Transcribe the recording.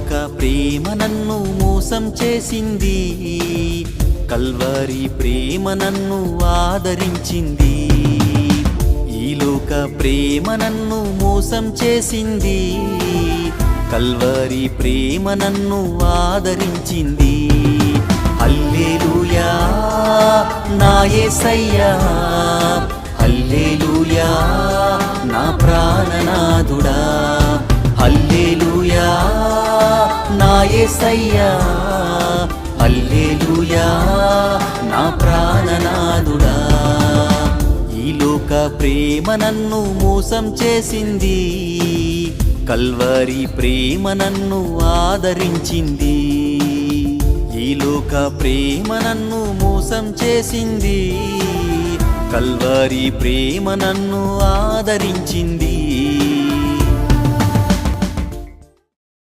లోక ప్రేమ నన్ను మోసం చేసింది, కల్వరి ప్రేమ నన్ను ఆదరించింది. ఈ లోక ప్రేమ నన్ను మోసం చేసింది, కల్వరి ప్రేమ నన్ను ఆదరించింది. హల్లెలూయా నా యేసయ్యా, హల్లెలూయా నా ప్రాణనాథుడా, హల్లెలూయా నా యేసయ్యా, హల్లెలూయా నా ప్రాణనాథుడా. ఈ లోక ప్రేమ నన్ను మోసం చేసింది, కల్వరి ప్రేమ నన్ను ఆదరించింది. ఈ లోక ప్రేమ నన్ను మోసం చేసింది, కల్వరి ప్రేమ నన్ను ఆదరించింది.